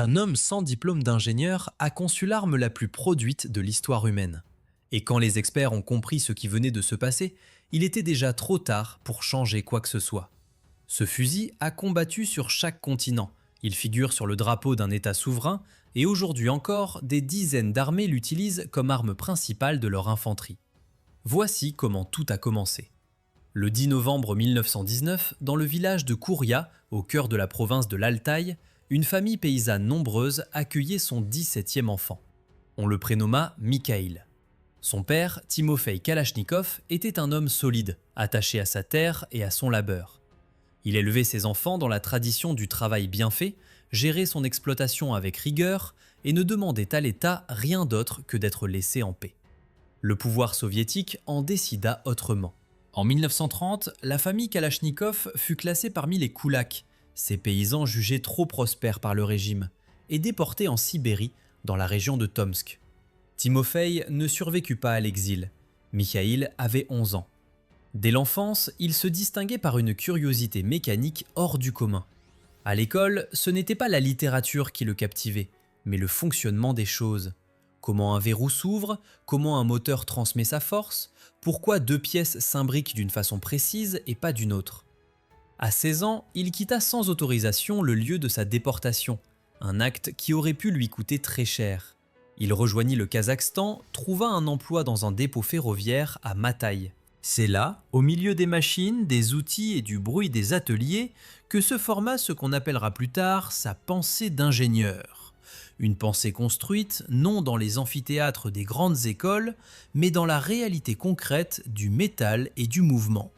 Un homme sans diplôme d'ingénieur a conçu l'arme la plus produite de l'histoire humaine. Et quand les experts ont compris ce qui venait de se passer, il était déjà trop tard pour changer quoi que ce soit. Ce fusil a combattu sur chaque continent. Il figure sur le drapeau d'un État souverain et aujourd'hui encore, des dizaines d'armées l'utilisent comme arme principale de leur infanterie. Voici comment tout a commencé. Le 10 novembre 1919, dans le village de Kouria, au cœur de la province de l'Altaï, une famille paysanne nombreuse accueillait son 17e enfant. On le prénomma Mikhaïl. Son père, Timofei Kalachnikov, était un homme solide, attaché à sa terre et à son labeur. Il élevait ses enfants dans la tradition du travail bien fait, gérait son exploitation avec rigueur et ne demandait à l'État rien d'autre que d'être laissé en paix. Le pouvoir soviétique en décida autrement. En 1930, la famille Kalachnikov fut classée parmi les koulaks, ces paysans jugés trop prospères par le régime, et déportés en Sibérie, dans la région de Tomsk. Timofei ne survécut pas à l'exil. Mikhaïl avait 11 ans. Dès l'enfance, il se distinguait par une curiosité mécanique hors du commun. À l'école, ce n'était pas la littérature qui le captivait, mais le fonctionnement des choses. Comment un verrou s'ouvre, comment un moteur transmet sa force, pourquoi deux pièces s'imbriquent d'une façon précise et pas d'une autre. À 16 ans, il quitta sans autorisation le lieu de sa déportation, un acte qui aurait pu lui coûter très cher. Il rejoignit le Kazakhstan, trouva un emploi dans un dépôt ferroviaire à Mataï. C'est là, au milieu des machines, des outils et du bruit des ateliers, que se forma ce qu'on appellera plus tard sa pensée d'ingénieur. Une pensée construite non dans les amphithéâtres des grandes écoles, mais dans la réalité concrète du métal et du mouvement.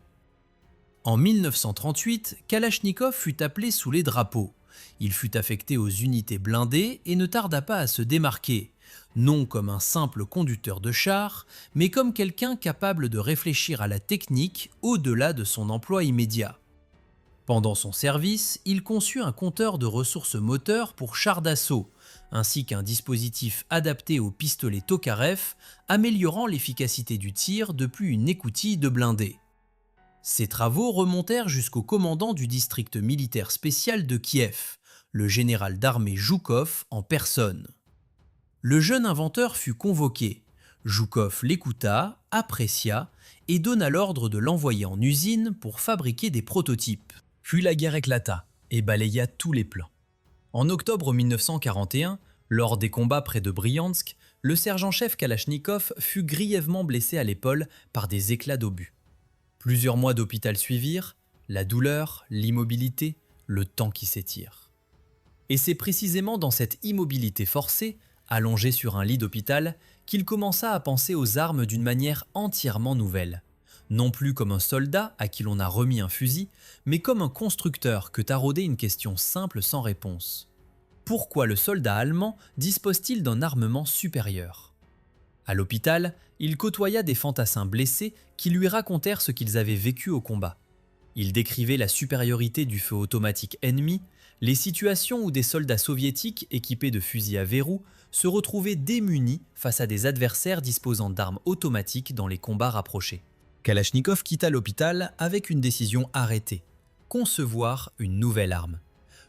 En 1938, Kalachnikov fut appelé sous les drapeaux. Il fut affecté aux unités blindées et ne tarda pas à se démarquer, non comme un simple conducteur de char, mais comme quelqu'un capable de réfléchir à la technique au-delà de son emploi immédiat. Pendant son service, il conçut un compteur de ressources moteurs pour chars d'assaut, ainsi qu'un dispositif adapté au pistolet Tokarev, améliorant l'efficacité du tir depuis une écoutille de blindé. Ces travaux remontèrent jusqu'au commandant du district militaire spécial de Kiev, le général d'armée Joukov en personne. Le jeune inventeur fut convoqué. Joukov l'écouta, apprécia et donna l'ordre de l'envoyer en usine pour fabriquer des prototypes. Puis la guerre éclata et balaya tous les plans. En octobre 1941, lors des combats près de Briansk, le sergent-chef Kalachnikov fut grièvement blessé à l'épaule par des éclats d'obus. Plusieurs mois d'hôpital suivirent, la douleur, l'immobilité, le temps qui s'étire. Et c'est précisément dans cette immobilité forcée, allongé sur un lit d'hôpital, qu'il commença à penser aux armes d'une manière entièrement nouvelle. Non plus comme un soldat à qui l'on a remis un fusil, mais comme un constructeur que taraudait une question simple sans réponse. Pourquoi le soldat allemand dispose-t-il d'un armement supérieur ? À l'hôpital, il côtoya des fantassins blessés qui lui racontèrent ce qu'ils avaient vécu au combat. Ils décrivaient la supériorité du feu automatique ennemi, les situations où des soldats soviétiques équipés de fusils à verrou se retrouvaient démunis face à des adversaires disposant d'armes automatiques dans les combats rapprochés. Kalachnikov quitta l'hôpital avec une décision arrêtée: concevoir une nouvelle arme.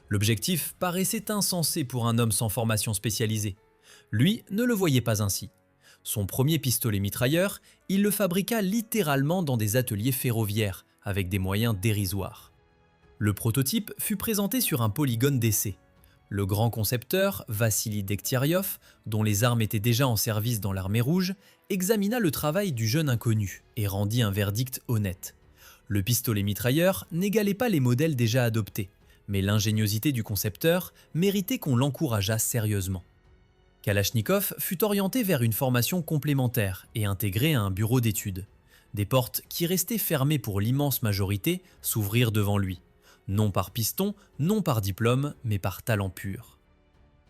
L'objectif paraissait insensé pour un homme sans formation spécialisée. Lui ne le voyait pas ainsi. Son premier pistolet mitrailleur, il le fabriqua littéralement dans des ateliers ferroviaires, avec des moyens dérisoires. Le prototype fut présenté sur un polygone d'essai. Le grand concepteur, Vassili Dekhtyaryov, dont les armes étaient déjà en service dans l'armée rouge, examina le travail du jeune inconnu et rendit un verdict honnête. Le pistolet mitrailleur n'égalait pas les modèles déjà adoptés, mais l'ingéniosité du concepteur méritait qu'on l'encourageât sérieusement. Kalachnikov fut orienté vers une formation complémentaire et intégré à un bureau d'études. Des portes qui restaient fermées pour l'immense majorité s'ouvrirent devant lui. Non par piston, non par diplôme, mais par talent pur.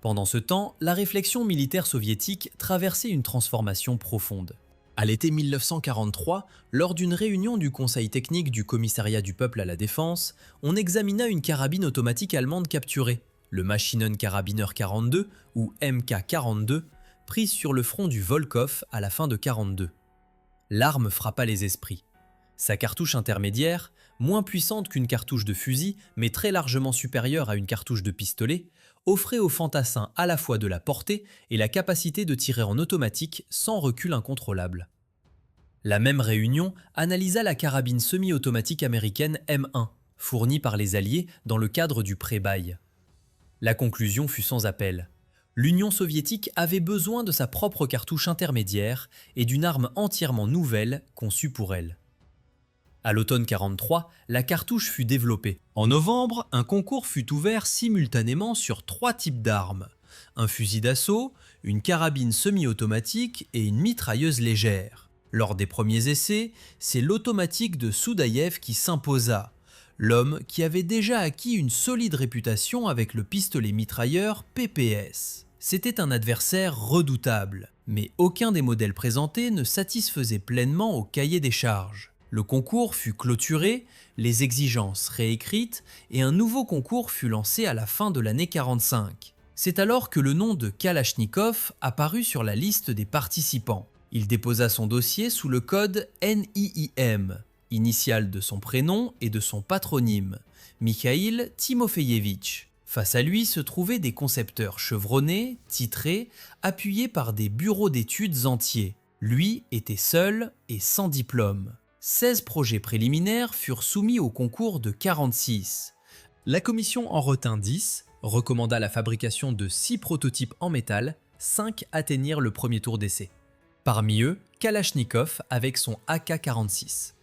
Pendant ce temps, la réflexion militaire soviétique traversait une transformation profonde. À l'été 1943, lors d'une réunion du Conseil technique du Commissariat du peuple à la défense, on examina une carabine automatique allemande capturée, le Maschinenkarabiner 42 ou MK42, prise sur le front du Volkov à la fin de 1942. L'arme frappa les esprits. Sa cartouche intermédiaire, moins puissante qu'une cartouche de fusil, mais très largement supérieure à une cartouche de pistolet, offrait aux fantassins à la fois de la portée et la capacité de tirer en automatique sans recul incontrôlable. La même réunion analysa la carabine semi-automatique américaine M1, fournie par les Alliés dans le cadre du pré-bail. La conclusion fut sans appel. L'Union soviétique avait besoin de sa propre cartouche intermédiaire et d'une arme entièrement nouvelle conçue pour elle. À l'automne 1943, la cartouche fut développée. En novembre, un concours fut ouvert simultanément sur 3 types d'armes. Un fusil d'assaut, une carabine semi-automatique et une mitrailleuse légère. Lors des premiers essais, c'est l'automatique de Soudaïev qui s'imposa, l'homme qui avait déjà acquis une solide réputation avec le pistolet mitrailleur PPS. C'était un adversaire redoutable, mais aucun des modèles présentés ne satisfaisait pleinement au cahier des charges. Le concours fut clôturé, les exigences réécrites et un nouveau concours fut lancé à la fin de l'année 1945. C'est alors que le nom de Kalachnikov apparut sur la liste des participants. Il déposa son dossier sous le code NIIM, initiale de son prénom et de son patronyme, Mikhail Timofeyevitch. Face à lui se trouvaient des concepteurs chevronnés, titrés, appuyés par des bureaux d'études entiers. Lui était seul et sans diplôme. 16 projets préliminaires furent soumis au concours de 1946. La commission en retint 10, recommanda la fabrication de 6 prototypes en métal, 5 atteignirent le premier tour d'essai. Parmi eux, Kalachnikov avec son AK-46.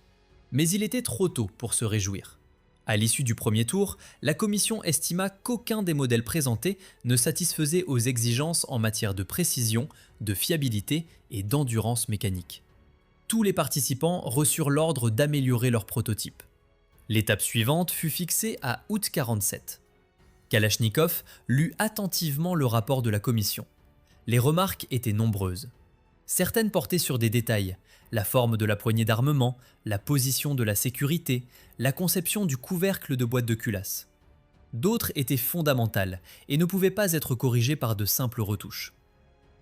Mais il était trop tôt pour se réjouir. À l'issue du premier tour, la commission estima qu'aucun des modèles présentés ne satisfaisait aux exigences en matière de précision, de fiabilité et d'endurance mécanique. Tous les participants reçurent l'ordre d'améliorer leur prototype. L'étape suivante fut fixée à août 1947. Kalachnikov lut attentivement le rapport de la commission. Les remarques étaient nombreuses. Certaines portaient sur des détails, la forme de la poignée d'armement, la position de la sécurité, la conception du couvercle de boîte de culasse. D'autres étaient fondamentales et ne pouvaient pas être corrigées par de simples retouches.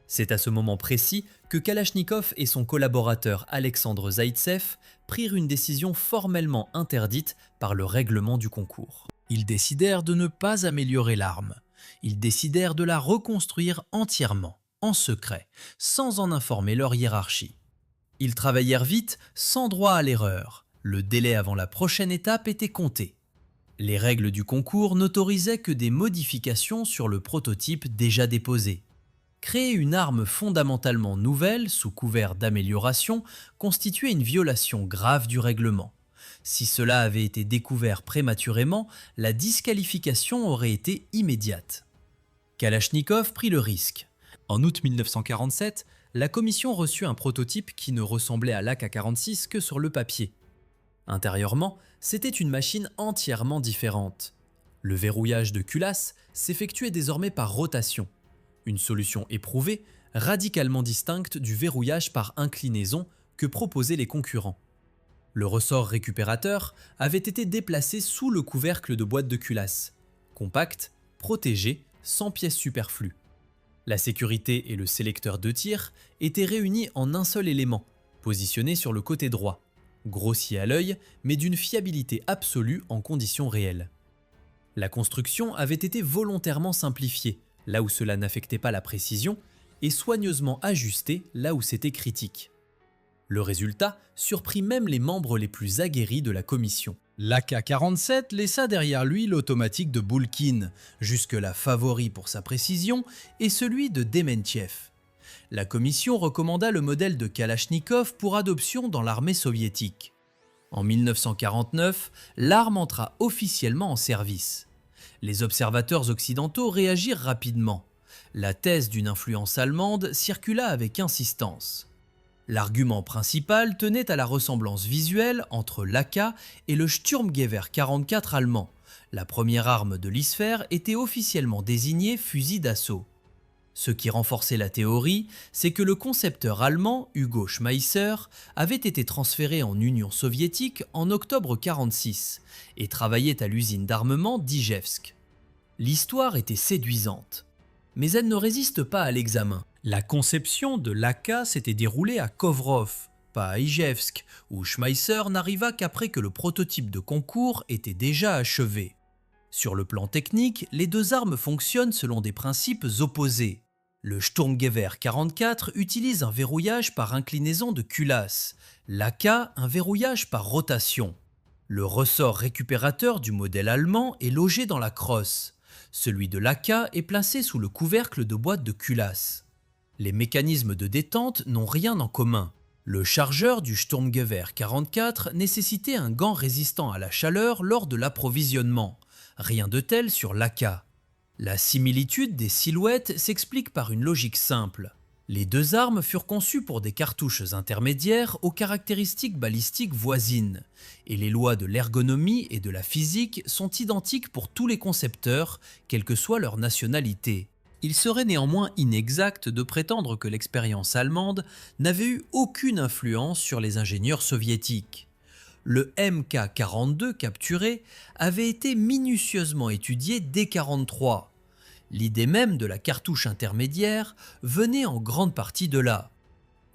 C'est à ce moment précis que Kalachnikov et son collaborateur Alexandre Zaïtsev prirent une décision formellement interdite par le règlement du concours. Ils décidèrent de ne pas améliorer l'arme. Ils décidèrent de la reconstruire entièrement, en secret, sans en informer leur hiérarchie. Ils travaillèrent vite, sans droit à l'erreur. Le délai avant la prochaine étape était compté. Les règles du concours n'autorisaient que des modifications sur le prototype déjà déposé. Créer une arme fondamentalement nouvelle sous couvert d'amélioration constituait une violation grave du règlement. Si cela avait été découvert prématurément, la disqualification aurait été immédiate. Kalachnikov prit le risque. En août 1947, la commission reçut un prototype qui ne ressemblait à l'AK-46 que sur le papier. Intérieurement, c'était une machine entièrement différente. Le verrouillage de culasse s'effectuait désormais par rotation. Une solution éprouvée, radicalement distincte du verrouillage par inclinaison que proposaient les concurrents. Le ressort récupérateur avait été déplacé sous le couvercle de boîte de culasse, compact, protégé, sans pièces superflues. La sécurité et le sélecteur de tir étaient réunis en un seul élément, positionné sur le côté droit, grossier à l'œil mais d'une fiabilité absolue en conditions réelles. La construction avait été volontairement simplifiée, là où cela n'affectait pas la précision, et soigneusement ajusté là où c'était critique. Le résultat surprit même les membres les plus aguerris de la commission. L'AK-47 laissa derrière lui l'automatique de Boulkin, jusque-là favori pour sa précision, et celui de Dementiev. La commission recommanda le modèle de Kalachnikov pour adoption dans l'armée soviétique. En 1949, l'arme entra officiellement en service. Les observateurs occidentaux réagirent rapidement. La thèse d'une influence allemande circula avec insistance. L'argument principal tenait à la ressemblance visuelle entre l'AK et le Sturmgewehr 44 allemand. La première arme de l'ISFER était officiellement désignée fusil d'assaut. Ce qui renforçait la théorie, c'est que le concepteur allemand Hugo Schmeisser avait été transféré en Union soviétique en octobre 1946 et travaillait à l'usine d'armement d'Ijevsk. L'histoire était séduisante, mais elle ne résiste pas à l'examen. La conception de l'AK s'était déroulée à Kovrov, pas à Ijevsk, où Schmeisser n'arriva qu'après que le prototype de concours était déjà achevé. Sur le plan technique, les deux armes fonctionnent selon des principes opposés. Le Sturmgewehr 44 utilise un verrouillage par inclinaison de culasse, l'AK un verrouillage par rotation. Le ressort récupérateur du modèle allemand est logé dans la crosse. Celui de l'AK est placé sous le couvercle de boîte de culasse. Les mécanismes de détente n'ont rien en commun. Le chargeur du Sturmgewehr 44 nécessitait un gant résistant à la chaleur lors de l'approvisionnement. Rien de tel sur l'AK. La similitude des silhouettes s'explique par une logique simple. Les deux armes furent conçues pour des cartouches intermédiaires aux caractéristiques balistiques voisines, et les lois de l'ergonomie et de la physique sont identiques pour tous les concepteurs, quelle que soit leur nationalité. Il serait néanmoins inexact de prétendre que l'expérience allemande n'avait eu aucune influence sur les ingénieurs soviétiques. Le MK-42 capturé avait été minutieusement étudié dès 1943. L'idée même de la cartouche intermédiaire venait en grande partie de là.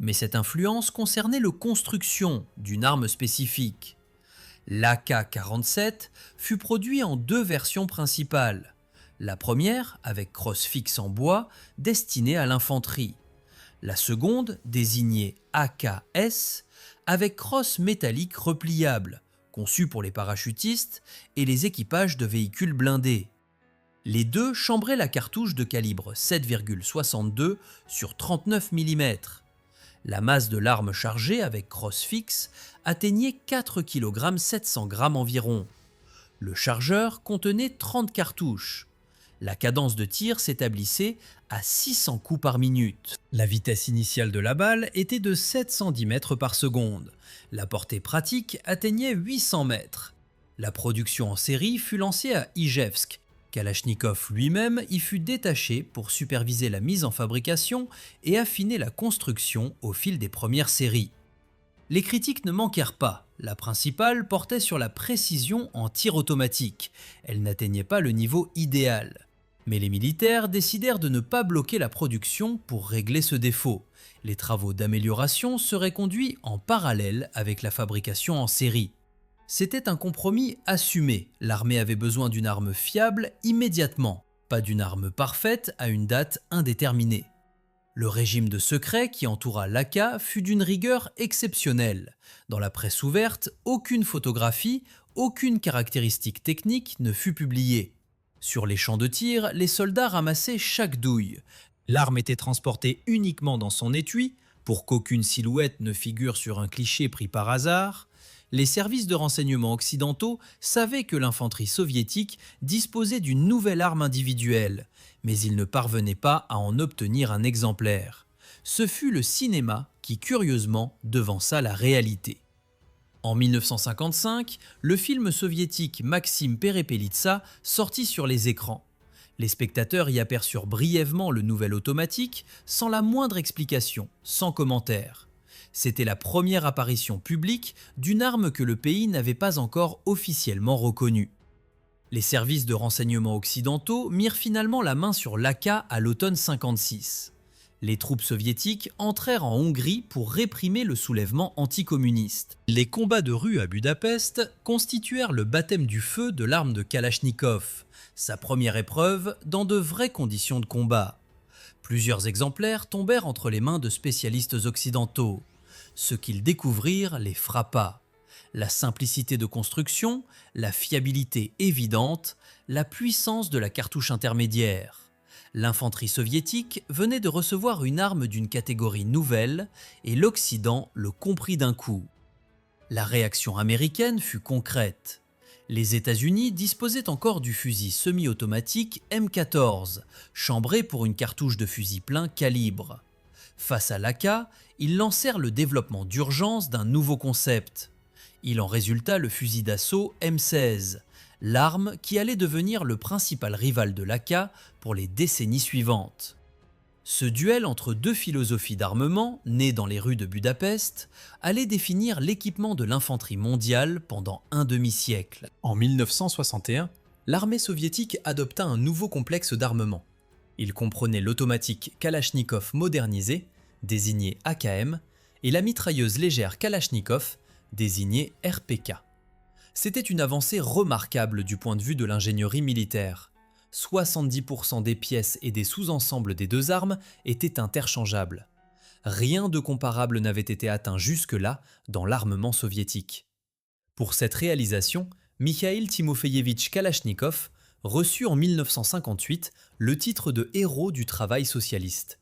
Mais cette influence concernait la construction d'une arme spécifique. L'AK-47 fut produit en deux versions principales. La première, avec crosse fixe en bois, destinée à l'infanterie. La seconde, désignée AKS, avec crosse métallique repliable, conçue pour les parachutistes et les équipages de véhicules blindés. Les deux chambraient la cartouche de calibre 7,62 sur 39 mm. La masse de l'arme chargée avec crosse fixe atteignait 4 kg 700 g environ. Le chargeur contenait 30 cartouches. La cadence de tir s'établissait à 600 coups par minute. La vitesse initiale de la balle était de 710 mètres par seconde. La portée pratique atteignait 800 mètres. La production en série fut lancée à Ijevsk. Kalachnikov lui-même y fut détaché pour superviser la mise en fabrication et affiner la construction au fil des premières séries. Les critiques ne manquèrent pas. La principale portait sur la précision en tir automatique. Elle n'atteignait pas le niveau idéal. Mais les militaires décidèrent de ne pas bloquer la production pour régler ce défaut. Les travaux d'amélioration seraient conduits en parallèle avec la fabrication en série. C'était un compromis assumé. L'armée avait besoin d'une arme fiable immédiatement, pas d'une arme parfaite à une date indéterminée. Le régime de secret qui entoura l'AK fut d'une rigueur exceptionnelle. Dans la presse ouverte, aucune photographie, aucune caractéristique technique ne fut publiée. Sur les champs de tir, les soldats ramassaient chaque douille. L'arme était transportée uniquement dans son étui, pour qu'aucune silhouette ne figure sur un cliché pris par hasard. Les services de renseignement occidentaux savaient que l'infanterie soviétique disposait d'une nouvelle arme individuelle, mais ils ne parvenaient pas à en obtenir un exemplaire. Ce fut le cinéma qui, curieusement, devança la réalité. En 1955, le film soviétique Maxime Perepelitsa sortit sur les écrans. Les spectateurs y aperçurent brièvement le nouvel automatique, sans la moindre explication, sans commentaire. C'était la première apparition publique d'une arme que le pays n'avait pas encore officiellement reconnue. Les services de renseignement occidentaux mirent finalement la main sur l'AK à l'automne 1956. Les troupes soviétiques entrèrent en Hongrie pour réprimer le soulèvement anticommuniste. Les combats de rue à Budapest constituèrent le baptême du feu de l'arme de Kalachnikov, sa première épreuve dans de vraies conditions de combat. Plusieurs exemplaires tombèrent entre les mains de spécialistes occidentaux. Ce qu'ils découvrirent les frappa. La simplicité de construction, la fiabilité évidente, la puissance de la cartouche intermédiaire. L'infanterie soviétique venait de recevoir une arme d'une catégorie nouvelle et l'Occident le comprit d'un coup. La réaction américaine fut concrète. Les États-Unis disposaient encore du fusil semi-automatique M14, chambré pour une cartouche de fusil plein calibre. Face à l'AK, ils lancèrent le développement d'urgence d'un nouveau concept. Il en résulta le fusil d'assaut M16, l'arme qui allait devenir le principal rival de l'AK pour les décennies suivantes. Ce duel entre deux philosophies d'armement, nées dans les rues de Budapest, allait définir l'équipement de l'infanterie mondiale pendant un demi-siècle. En 1961, l'armée soviétique adopta un nouveau complexe d'armement. Il comprenait l'automatique Kalachnikov modernisée, désignée AKM, et la mitrailleuse légère Kalachnikov, désignée RPK. C'était une avancée remarquable du point de vue de l'ingénierie militaire. 70% des pièces et des sous-ensembles des deux armes étaient interchangeables. Rien de comparable n'avait été atteint jusque-là dans l'armement soviétique. Pour cette réalisation, Mikhail Timofeyevitch Kalachnikov reçut en 1958 le titre de héros du travail socialiste.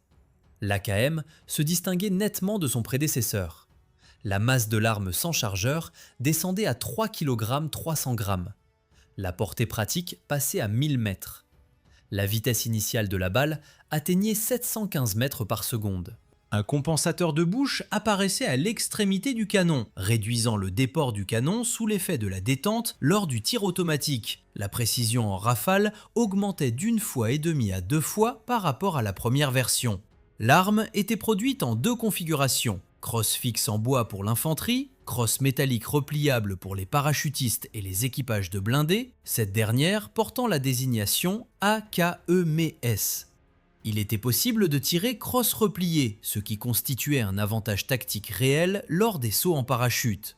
L'AKM se distinguait nettement de son prédécesseur. La masse de l'arme sans chargeur descendait à 3 kg 300 g. La portée pratique passait à 1000 mètres. La vitesse initiale de la balle atteignait 715 mètres par seconde. Un compensateur de bouche apparaissait à l'extrémité du canon, réduisant le déport du canon sous l'effet de la détente lors du tir automatique. La précision en rafale augmentait d'1,5 fois à 2 fois par rapport à la première version. L'arme était produite en 2 configurations, crosse fixe en bois pour l'infanterie, crosse métallique repliable pour les parachutistes et les équipages de blindés, cette dernière portant la désignation AKEMS. Il était possible de tirer crosse repliée, ce qui constituait un avantage tactique réel lors des sauts en parachute.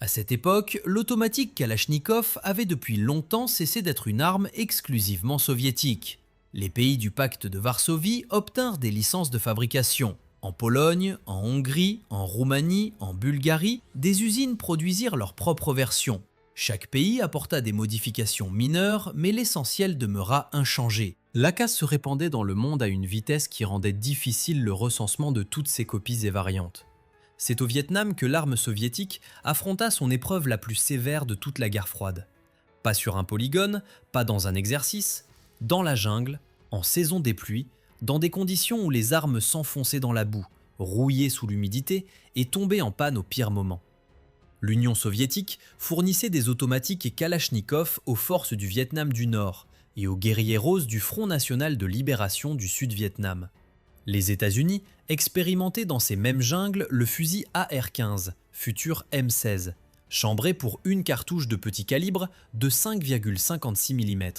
À cette époque, l'automatique Kalachnikov avait depuis longtemps cessé d'être une arme exclusivement soviétique. Les pays du pacte de Varsovie obtinrent des licences de fabrication. En Pologne, en Hongrie, en Roumanie, en Bulgarie, des usines produisirent leurs propres versions. Chaque pays apporta des modifications mineures, mais l'essentiel demeura inchangé. L'AK se répandait dans le monde à une vitesse qui rendait difficile le recensement de toutes ses copies et variantes. C'est au Vietnam que l'arme soviétique affronta son épreuve la plus sévère de toute la guerre froide. Pas sur un polygone, pas dans un exercice, dans la jungle, en saison des pluies, dans des conditions où les armes s'enfonçaient dans la boue, rouillaient sous l'humidité et tombaient en panne au pire moment. L'Union soviétique fournissait des automatiques et Kalachnikov aux forces du Vietnam du Nord et aux guerriers roses du Front national de libération du Sud-Vietnam. Les États-Unis expérimentaient dans ces mêmes jungles le fusil AR-15, futur M16, chambré pour une cartouche de petit calibre de 5,56 mm.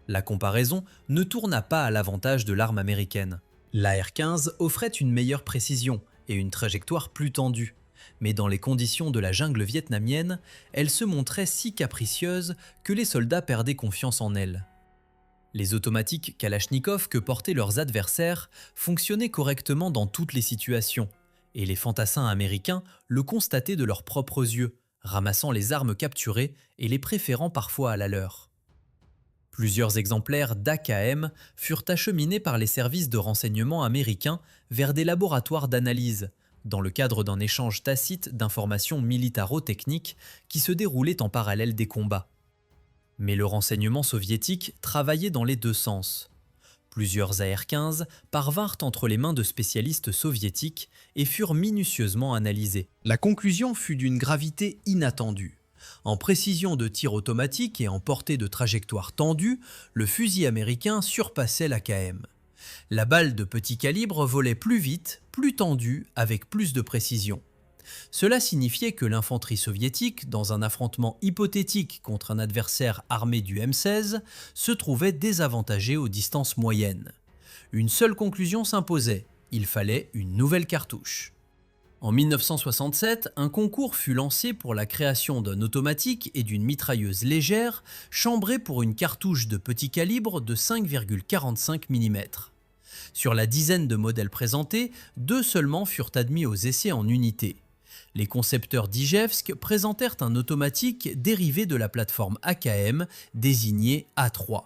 La comparaison ne tourna pas à l'avantage de l'arme américaine. L'AR-15 offrait une meilleure précision et une trajectoire plus tendue, mais dans les conditions de la jungle vietnamienne, elle se montrait si capricieuse que les soldats perdaient confiance en elle. Les automatiques Kalachnikov que portaient leurs adversaires fonctionnaient correctement dans toutes les situations, et les fantassins américains le constataient de leurs propres yeux, ramassant les armes capturées et les préférant parfois à la leur. Plusieurs exemplaires d'AKM furent acheminés par les services de renseignement américains vers des laboratoires d'analyse, dans le cadre d'un échange tacite d'informations militaro-techniques qui se déroulait en parallèle des combats. Mais le renseignement soviétique travaillait dans les deux sens. Plusieurs AR-15 parvinrent entre les mains de spécialistes soviétiques et furent minutieusement analysés. La conclusion fut d'une gravité inattendue. En précision de tir automatique et en portée de trajectoire tendue, le fusil américain surpassait l'AKM. La balle de petit calibre volait plus vite, plus tendue, avec plus de précision. Cela signifiait que l'infanterie soviétique, dans un affrontement hypothétique contre un adversaire armé du M16, se trouvait désavantagée aux distances moyennes. Une seule conclusion s'imposait, il fallait une nouvelle cartouche. En 1967, un concours fut lancé pour la création d'un automatique et d'une mitrailleuse légère chambrée pour une cartouche de petit calibre de 5,45 mm. Sur la dizaine de modèles présentés, 2 seulement furent admis aux essais en unité. Les concepteurs d'Ijevsk présentèrent un automatique dérivé de la plateforme AKM désigné A3.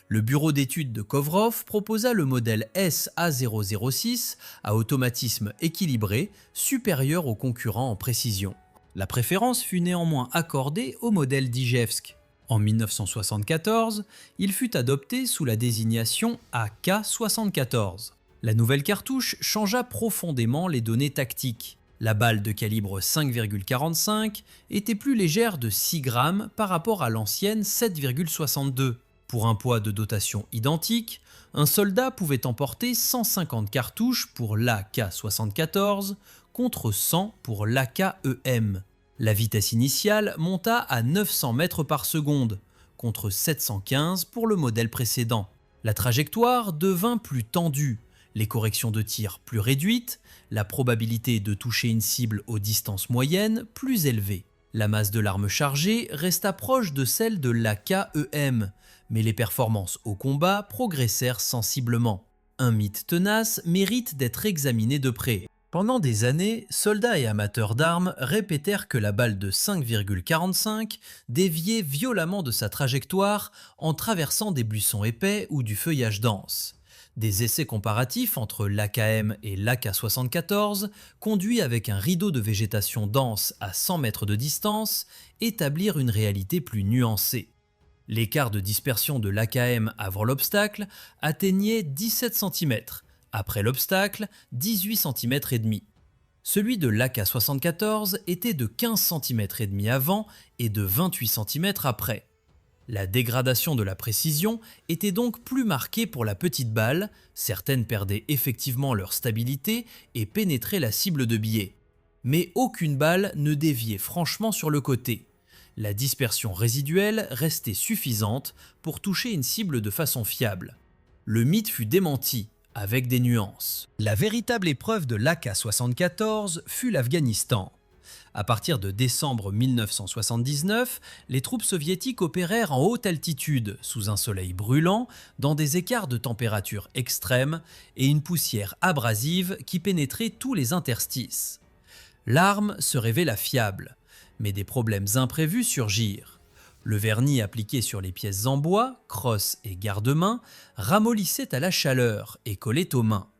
Le bureau d'études de Kovrov proposa le modèle SA006 à automatisme équilibré, supérieur aux concurrents en précision. La préférence fut néanmoins accordée au modèle d'Ijevsk. En 1974, il fut adopté sous la désignation AK-74. La nouvelle cartouche changea profondément les données tactiques. La balle de calibre 5,45 était plus légère de 6 grammes par rapport à l'ancienne 7,62. Pour un poids de dotation identique, un soldat pouvait emporter 150 cartouches pour l'AK-74 contre 100 pour l'AK-EM. La vitesse initiale monta à 900 mètres par seconde, contre 715 pour le modèle précédent. La trajectoire devint plus tendue, les corrections de tir plus réduites, la probabilité de toucher une cible aux distances moyennes plus élevée. La masse de l'arme chargée resta proche de celle de l'AK-EM, mais les performances au combat progressèrent sensiblement. Un mythe tenace mérite d'être examiné de près. Pendant des années, soldats et amateurs d'armes répétèrent que la balle de 5,45 déviait violemment de sa trajectoire en traversant des buissons épais ou du feuillage dense. Des essais comparatifs entre l'AKM et l'AK-74, conduits avec un rideau de végétation dense à 100 mètres de distance, établirent une réalité plus nuancée. L'écart de dispersion de l'AKM avant l'obstacle atteignait 17 cm, après l'obstacle, 18 cm et demi. Celui de l'AK-74 était de 15 cm et demi avant et de 28 cm après. La dégradation de la précision était donc plus marquée pour la petite balle, certaines perdaient effectivement leur stabilité et pénétraient la cible de biais. Mais aucune balle ne déviait franchement sur le côté. La dispersion résiduelle restait suffisante pour toucher une cible de façon fiable. Le mythe fut démenti, avec des nuances. La véritable épreuve de l'AK-74 fut l'Afghanistan. À partir de décembre 1979, les troupes soviétiques opérèrent en haute altitude, sous un soleil brûlant, dans des écarts de température extrêmes et une poussière abrasive qui pénétrait tous les interstices. L'arme se révéla fiable, mais des problèmes imprévus surgirent. Le vernis appliqué sur les pièces en bois, crosses et garde-mains, ramollissait à la chaleur et collait aux mains.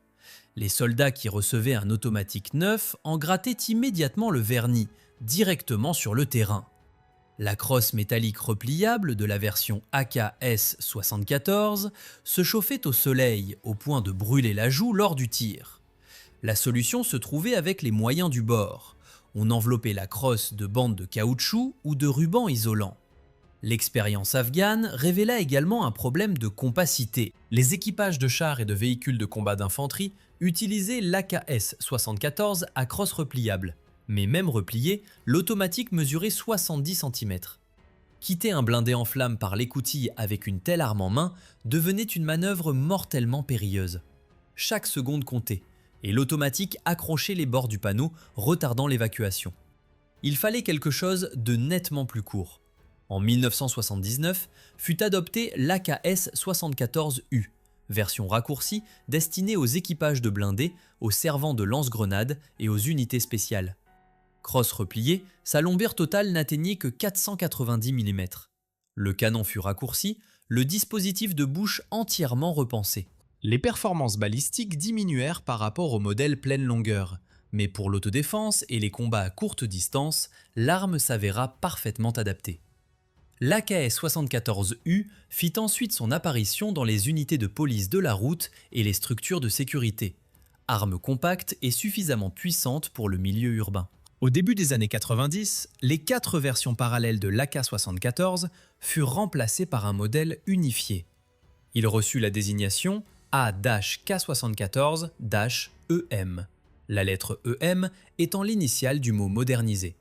Les soldats qui recevaient un automatique neuf en grattaient immédiatement le vernis, directement sur le terrain. La crosse métallique repliable de la version AK-S74 se chauffait au soleil au point de brûler la joue lors du tir. La solution se trouvait avec les moyens du bord. On enveloppait la crosse de bandes de caoutchouc ou de rubans isolants. L'expérience afghane révéla également un problème de compacité. Les équipages de chars et de véhicules de combat d'infanterie utilisaient l'AK-S74 à crosse repliable. Mais même replié, l'automatique mesurait 70 cm. Quitter un blindé en flammes par l'écoutille avec une telle arme en main devenait une manœuvre mortellement périlleuse. Chaque seconde comptait, et l'automatique accrochait les bords du panneau, retardant l'évacuation. Il fallait quelque chose de nettement plus court. En 1979, fut adopté l'AK-S74U, version raccourcie destinée aux équipages de blindés, aux servants de lance-grenades et aux unités spéciales. Crosse repliée, sa longueur totale n'atteignait que 490 mm. Le canon fut raccourci, le dispositif de bouche entièrement repensé. Les performances balistiques diminuèrent par rapport au modèle pleine longueur, mais pour l'autodéfense et les combats à courte distance, l'arme s'avéra parfaitement adaptée. L'AK-74U fit ensuite son apparition dans les unités de police de la route et les structures de sécurité. Arme compacte et suffisamment puissante pour le milieu urbain. Au début des années 90, les 4 versions parallèles de l'AK-74 furent remplacées par un modèle unifié. Il reçut la désignation A-K74-EM, la lettre EM étant l'initiale du mot modernisé.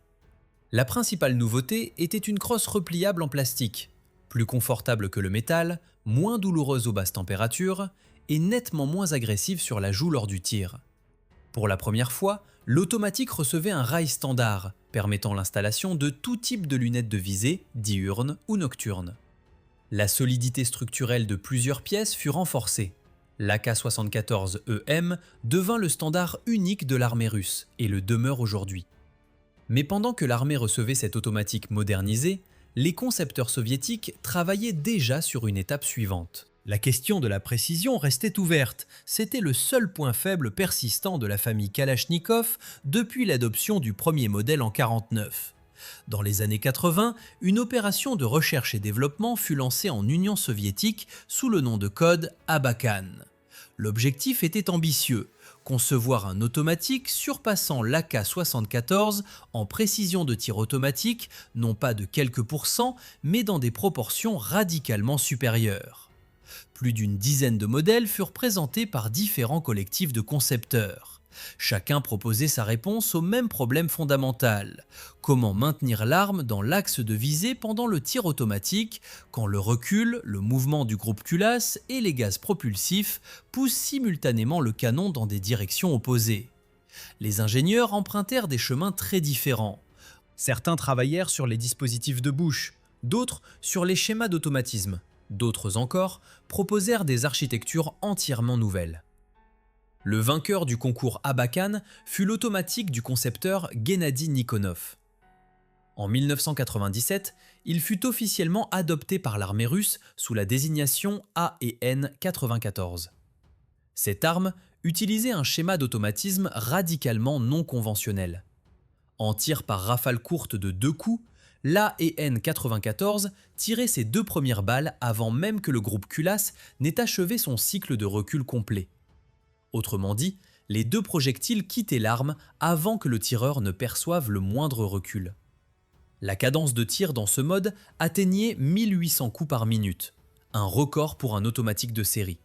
La principale nouveauté était une crosse repliable en plastique, plus confortable que le métal, moins douloureuse aux basses températures et nettement moins agressive sur la joue lors du tir. Pour la première fois, l'automatique recevait un rail standard, permettant l'installation de tout type de lunettes de visée, diurnes ou nocturnes. La solidité structurelle de plusieurs pièces fut renforcée. L'AK-74EM devint le standard unique de l'armée russe et le demeure aujourd'hui. Mais pendant que l'armée recevait cette automatique modernisée, les concepteurs soviétiques travaillaient déjà sur une étape suivante. La question de la précision restait ouverte, c'était le seul point faible persistant de la famille Kalachnikov depuis l'adoption du premier modèle en 1949. Dans les années 80, une opération de recherche et développement fut lancée en Union soviétique sous le nom de code Abakan. L'objectif était ambitieux, concevoir un automatique surpassant l'AK-74 en précision de tir automatique, non pas de quelques pourcents, mais dans des proportions radicalement supérieures. Plus d'une dizaine de modèles furent présentés par différents collectifs de concepteurs. Chacun proposait sa réponse au même problème fondamental. Comment maintenir l'arme dans l'axe de visée pendant le tir automatique, quand le recul, le mouvement du groupe culasse et les gaz propulsifs poussent simultanément le canon dans des directions opposées. Les ingénieurs empruntèrent des chemins très différents. Certains travaillèrent sur les dispositifs de bouche, d'autres sur les schémas d'automatisme, d'autres encore proposèrent des architectures entièrement nouvelles. Le vainqueur du concours Abakan fut l'automatique du concepteur Gennady Nikonov. En 1997, il fut officiellement adopté par l'armée russe sous la désignation AEN 94. Cette arme utilisait un schéma d'automatisme radicalement non conventionnel. En tir par rafale courte de 2 coups, l'AEN 94 tirait ses 2 premières balles avant même que le groupe culasse n'ait achevé son cycle de recul complet. Autrement dit, les 2 projectiles quittaient l'arme avant que le tireur ne perçoive le moindre recul. La cadence de tir dans ce mode atteignait 1800 coups par minute, un record pour un automatique de série.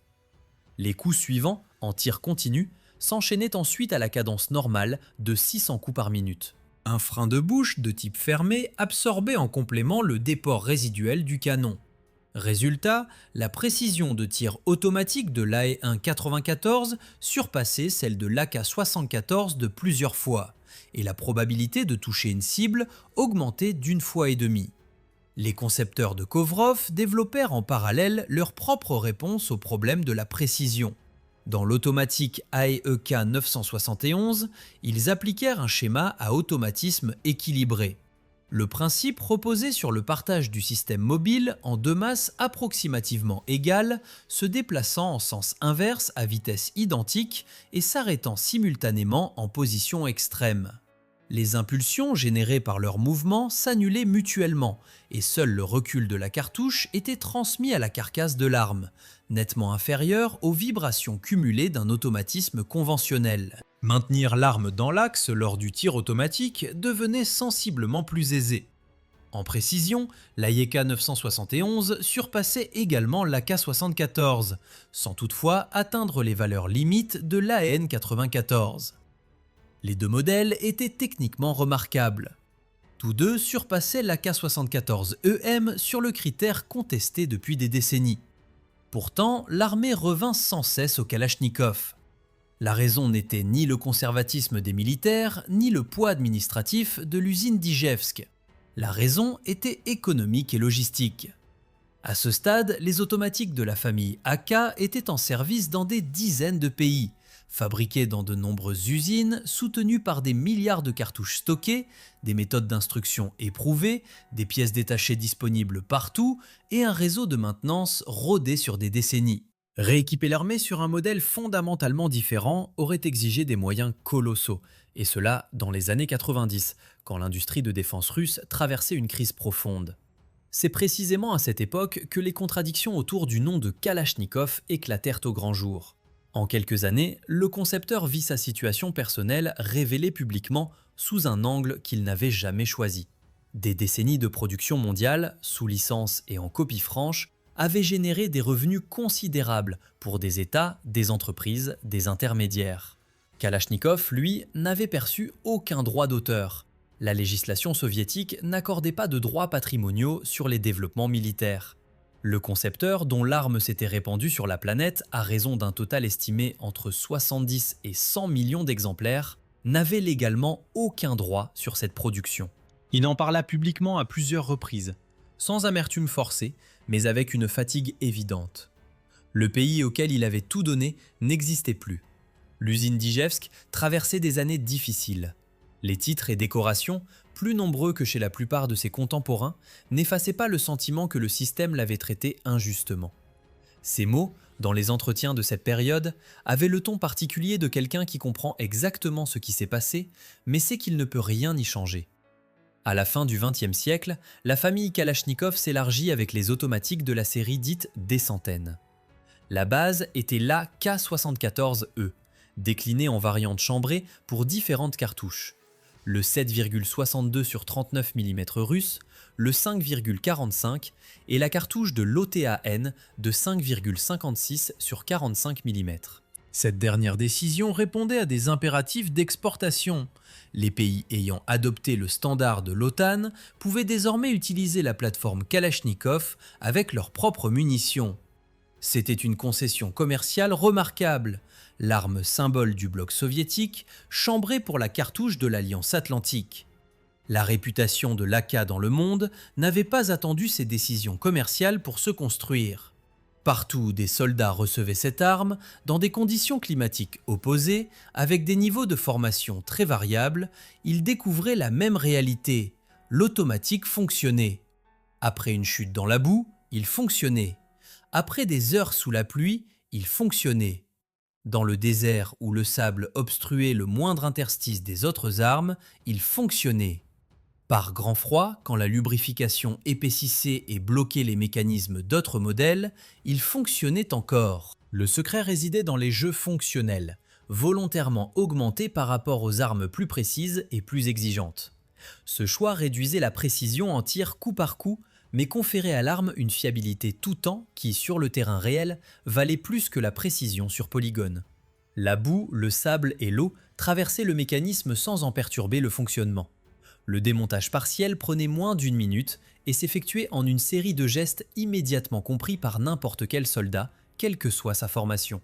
Les coups suivants, en tir continu, s'enchaînaient ensuite à la cadence normale de 600 coups par minute. Un frein de bouche de type fermé absorbait en complément le déport résiduel du canon. Résultat, la précision de tir automatique de l'AE1 94 surpassait celle de l'AK-74 de plusieurs fois, et la probabilité de toucher une cible augmentait d'1,5 fois. Les concepteurs de Kovrov développèrent en parallèle leur propre réponse au problème de la précision. Dans l'automatique AEK 971, ils appliquèrent un schéma à automatisme équilibré. Le principe reposait sur le partage du système mobile en 2 masses approximativement égales, se déplaçant en sens inverse à vitesse identique et s'arrêtant simultanément en position extrême. Les impulsions générées par leur mouvement s'annulaient mutuellement et seul le recul de la cartouche était transmis à la carcasse de l'arme, nettement inférieur aux vibrations cumulées d'un automatisme conventionnel. Maintenir l'arme dans l'axe lors du tir automatique devenait sensiblement plus aisé. En précision, l'AEK 971 surpassait également l'AK-74, sans toutefois atteindre les valeurs limites de l'AN 94. Les 2 modèles étaient techniquement remarquables. Tous 2 surpassaient l'AK-74EM sur le critère contesté depuis des décennies. Pourtant, l'armée revint sans cesse au Kalachnikov. La raison n'était ni le conservatisme des militaires, ni le poids administratif de l'usine d'Ijevsk. La raison était économique et logistique. À ce stade, les automatiques de la famille AK étaient en service dans des dizaines de pays, fabriquées dans de nombreuses usines, soutenues par des milliards de cartouches stockées, des méthodes d'instruction éprouvées, des pièces détachées disponibles partout et un réseau de maintenance rodé sur des décennies. Rééquiper l'armée sur un modèle fondamentalement différent aurait exigé des moyens colossaux, et cela dans les années 90, quand l'industrie de défense russe traversait une crise profonde. C'est précisément à cette époque que les contradictions autour du nom de Kalachnikov éclatèrent au grand jour. En quelques années, le concepteur vit sa situation personnelle révélée publiquement sous un angle qu'il n'avait jamais choisi. Des décennies de production mondiale, sous licence et en copie franche, avaient généré des revenus considérables pour des États, des entreprises, des intermédiaires. Kalachnikov, lui, n'avait perçu aucun droit d'auteur. La législation soviétique n'accordait pas de droits patrimoniaux sur les développements militaires. Le concepteur, dont l'arme s'était répandue sur la planète à raison d'un total estimé entre 70 et 100 millions d'exemplaires, n'avait légalement aucun droit sur cette production. Il en parla publiquement à plusieurs reprises, sans amertume forcée, mais avec une fatigue évidente. Le pays auquel il avait tout donné n'existait plus. L'usine d'Ijevsk traversait des années difficiles. Les titres et décorations, plus nombreux que chez la plupart de ses contemporains, n'effaçaient pas le sentiment que le système l'avait traité injustement. Ces mots, dans les entretiens de cette période, avaient le ton particulier de quelqu'un qui comprend exactement ce qui s'est passé, mais sait qu'il ne peut rien y changer. À la fin du XXe siècle, la famille Kalachnikov s'élargit avec les automatiques de la série dite des centaines. La base était l'AK-74E, déclinée en variantes chambrées pour différentes cartouches. Le 7,62 sur 39 mm russe, le 5,45 et la cartouche de l'OTAN de 5,56 sur 45 mm. Cette dernière décision répondait à des impératifs d'exportation. Les pays ayant adopté le standard de l'OTAN pouvaient désormais utiliser la plateforme Kalachnikov avec leurs propres munitions. C'était une concession commerciale remarquable, l'arme symbole du bloc soviétique, chambrée pour la cartouche de l'Alliance Atlantique. La réputation de l'AK dans le monde n'avait pas attendu ces décisions commerciales pour se construire. Partout où des soldats recevaient cette arme, dans des conditions climatiques opposées, avec des niveaux de formation très variables, ils découvraient la même réalité. L'automatique fonctionnait. Après une chute dans la boue, il fonctionnait. Après des heures sous la pluie, il fonctionnait. Dans le désert où le sable obstruait le moindre interstice des autres armes, il fonctionnait. Par grand froid, quand la lubrification épaississait et bloquait les mécanismes d'autres modèles, il fonctionnait encore. Le secret résidait dans les jeux fonctionnels, volontairement augmentés par rapport aux armes plus précises et plus exigeantes. Ce choix réduisait la précision en tir coup par coup, mais conférait à l'arme une fiabilité tout temps qui, sur le terrain réel, valait plus que la précision sur polygone. La boue, le sable et l'eau traversaient le mécanisme sans en perturber le fonctionnement. Le démontage partiel prenait moins d'1 minute et s'effectuait en une série de gestes immédiatement compris par n'importe quel soldat, quelle que soit sa formation.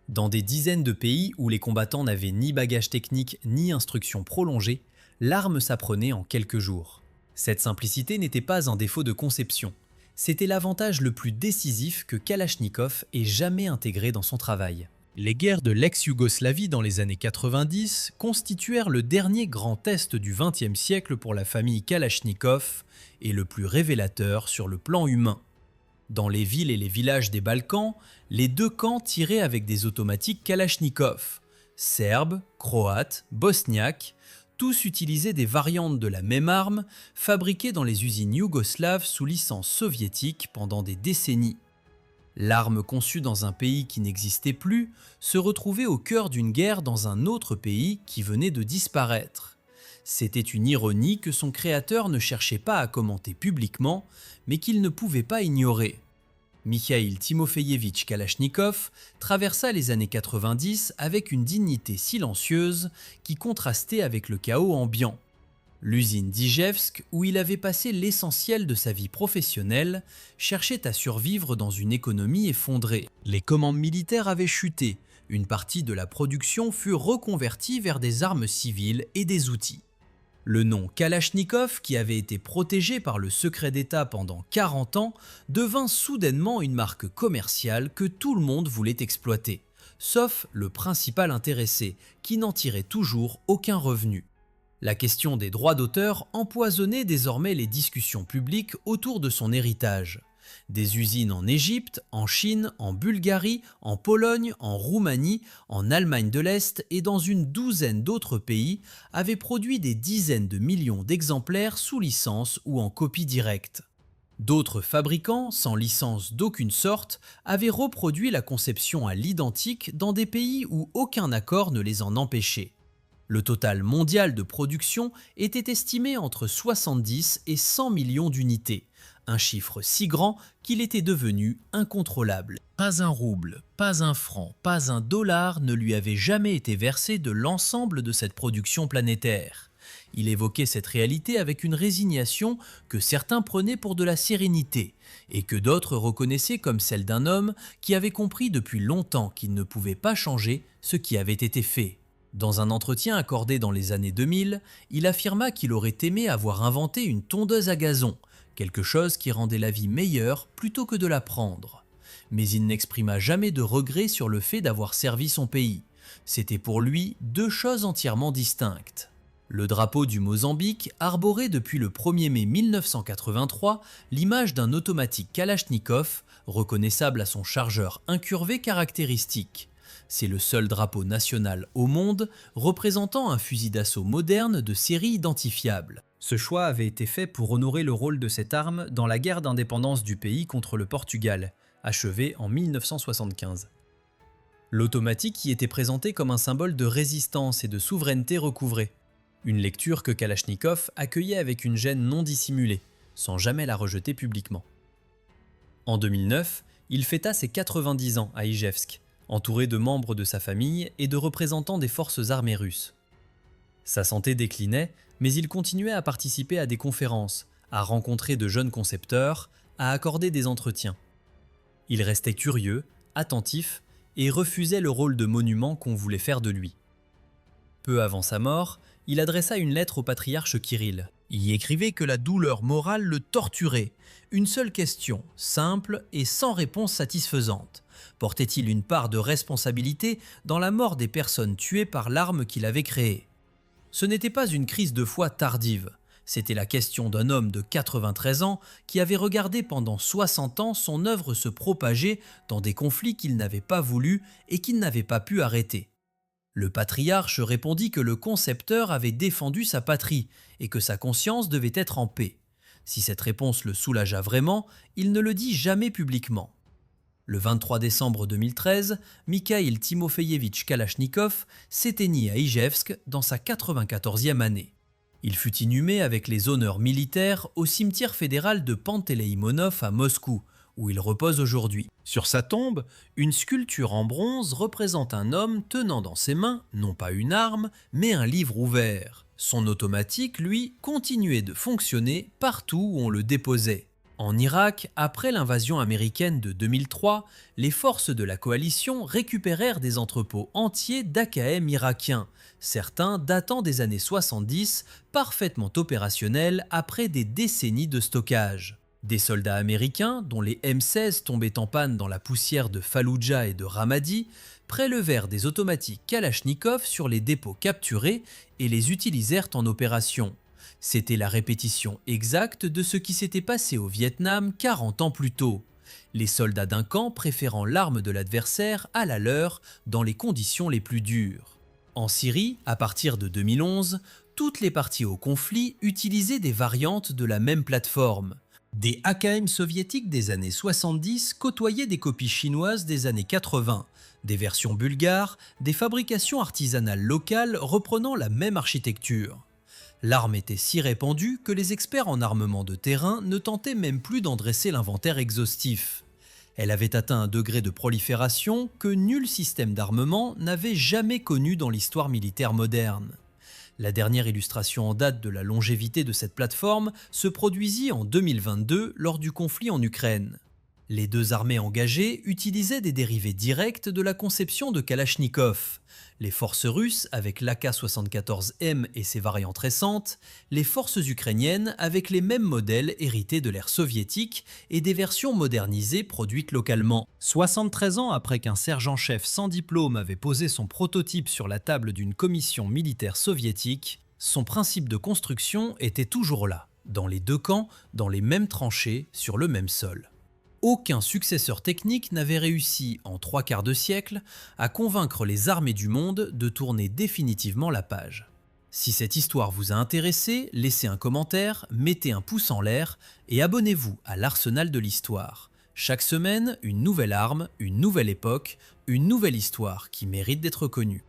Dans des dizaines de pays où les combattants n'avaient ni bagage technique ni instructions prolongées, l'arme s'apprenait en quelques jours. Cette simplicité n'était pas un défaut de conception, c'était l'avantage le plus décisif que Kalachnikov ait jamais intégré dans son travail. Les guerres de l'ex-Yougoslavie dans les années 90 constituèrent le dernier grand test du XXe siècle pour la famille Kalachnikov et le plus révélateur sur le plan humain. Dans les villes et les villages des Balkans, les deux camps tiraient avec des automatiques Kalachnikov. Serbes, Croates, Bosniaques, tous utilisaient des variantes de la même arme fabriquées dans les usines yougoslaves sous licence soviétique pendant des décennies. L'arme conçue dans un pays qui n'existait plus se retrouvait au cœur d'une guerre dans un autre pays qui venait de disparaître. C'était une ironie que son créateur ne cherchait pas à commenter publiquement, mais qu'il ne pouvait pas ignorer. Mikhail Timofeyevitch Kalachnikov traversa les années 90 avec une dignité silencieuse qui contrastait avec le chaos ambiant. L'usine d'Ijevsk, où il avait passé l'essentiel de sa vie professionnelle, cherchait à survivre dans une économie effondrée. Les commandes militaires avaient chuté, une partie de la production fut reconvertie vers des armes civiles et des outils. Le nom Kalachnikov, qui avait été protégé par le secret d'État pendant 40 ans, devint soudainement une marque commerciale que tout le monde voulait exploiter, sauf le principal intéressé, qui n'en tirait toujours aucun revenu. La question des droits d'auteur empoisonnait désormais les discussions publiques autour de son héritage. Des usines en Égypte, en Chine, en Bulgarie, en Pologne, en Roumanie, en Allemagne de l'Est et dans une douzaine d'autres pays avaient produit des dizaines de millions d'exemplaires sous licence ou en copie directe. D'autres fabricants, sans licence d'aucune sorte, avaient reproduit la conception à l'identique dans des pays où aucun accord ne les en empêchait. Le total mondial de production était estimé entre 70 et 100 millions d'unités, un chiffre si grand qu'il était devenu incontrôlable. Pas un rouble, pas un franc, pas un dollar ne lui avait jamais été versé de l'ensemble de cette production planétaire. Il évoquait cette réalité avec une résignation que certains prenaient pour de la sérénité et que d'autres reconnaissaient comme celle d'un homme qui avait compris depuis longtemps qu'il ne pouvait pas changer ce qui avait été fait. Dans un entretien accordé dans les années 2000, il affirma qu'il aurait aimé avoir inventé une tondeuse à gazon, quelque chose qui rendait la vie meilleure plutôt que de la prendre. Mais il n'exprima jamais de regret sur le fait d'avoir servi son pays. C'était pour lui deux choses entièrement distinctes. Le drapeau du Mozambique arborait depuis le 1er mai 1983 l'image d'un automatique Kalachnikov, reconnaissable à son chargeur incurvé caractéristique. C'est le seul drapeau national au monde représentant un fusil d'assaut moderne de série identifiable. Ce choix avait été fait pour honorer le rôle de cette arme dans la guerre d'indépendance du pays contre le Portugal, achevée en 1975. L'automatique y était présenté comme un symbole de résistance et de souveraineté recouvrée. Une lecture que Kalachnikov accueillait avec une gêne non dissimulée, sans jamais la rejeter publiquement. En 2009, il fêta ses 90 ans à Ijevsk, entouré de membres de sa famille et de représentants des forces armées russes. Sa santé déclinait, mais il continuait à participer à des conférences, à rencontrer de jeunes concepteurs, à accorder des entretiens. Il restait curieux, attentif et refusait le rôle de monument qu'on voulait faire de lui. Peu avant sa mort, il adressa une lettre au patriarche Kirill. y écrivait que la douleur morale le torturait. Une seule question, simple et sans réponse satisfaisante. Portait-il une part de responsabilité dans la mort des personnes tuées par l'arme qu'il avait créée? Ce n'était pas une crise de foi tardive. C'était la question d'un homme de 93 ans qui avait regardé pendant 60 ans son œuvre se propager dans des conflits qu'il n'avait pas voulu et qu'il n'avait pas pu arrêter. Le patriarche répondit que le concepteur avait défendu sa patrie et que sa conscience devait être en paix. Si cette réponse le soulagea vraiment, il ne le dit jamais publiquement. Le 23 décembre 2013, Mikhail Timofeyevitch Kalachnikov s'éteignit à Ijevsk dans sa 94e année. Il fut inhumé avec les honneurs militaires au cimetière fédéral de Panteleïmonov à Moscou, où il repose aujourd'hui. Sur sa tombe, une sculpture en bronze représente un homme tenant dans ses mains, non pas une arme, mais un livre ouvert. Son automatique, lui, continuait de fonctionner partout où on le déposait. En Irak, après l'invasion américaine de 2003, les forces de la coalition récupérèrent des entrepôts entiers d'AKM irakiens, certains datant des années 70, parfaitement opérationnels après des décennies de stockage. Des soldats américains, dont les M16 tombaient en panne dans la poussière de Falloujah et de Ramadi, prélevèrent des automatiques Kalachnikov sur les dépôts capturés et les utilisèrent en opération. C'était la répétition exacte de ce qui s'était passé au Vietnam 40 ans plus tôt. Les soldats d'un camp préférant l'arme de l'adversaire à la leur dans les conditions les plus dures. En Syrie, à partir de 2011, toutes les parties au conflit utilisaient des variantes de la même plateforme. Des AKM soviétiques des années 70 côtoyaient des copies chinoises des années 80, des versions bulgares, des fabrications artisanales locales reprenant la même architecture. L'arme était si répandue que les experts en armement de terrain ne tentaient même plus d'en dresser l'inventaire exhaustif. Elle avait atteint un degré de prolifération que nul système d'armement n'avait jamais connu dans l'histoire militaire moderne. La dernière illustration en date de la longévité de cette plateforme se produisit en 2022 lors du conflit en Ukraine. Les deux armées engagées utilisaient des dérivés directs de la conception de Kalachnikov. Les forces russes avec l'Ak-74M et ses variantes récentes, les forces ukrainiennes avec les mêmes modèles hérités de l'ère soviétique et des versions modernisées produites localement. 73 ans après qu'un sergent-chef sans diplôme avait posé son prototype sur la table d'une commission militaire soviétique, son principe de construction était toujours là, dans les deux camps, dans les mêmes tranchées, sur le même sol. Aucun successeur technique n'avait réussi, en 3/4 de siècle, à convaincre les armées du monde de tourner définitivement la page. Si cette histoire vous a intéressé, laissez un commentaire, mettez un pouce en l'air et abonnez-vous à l'Arsenal de l'Histoire. Chaque semaine, une nouvelle arme, une nouvelle époque, une nouvelle histoire qui mérite d'être connue.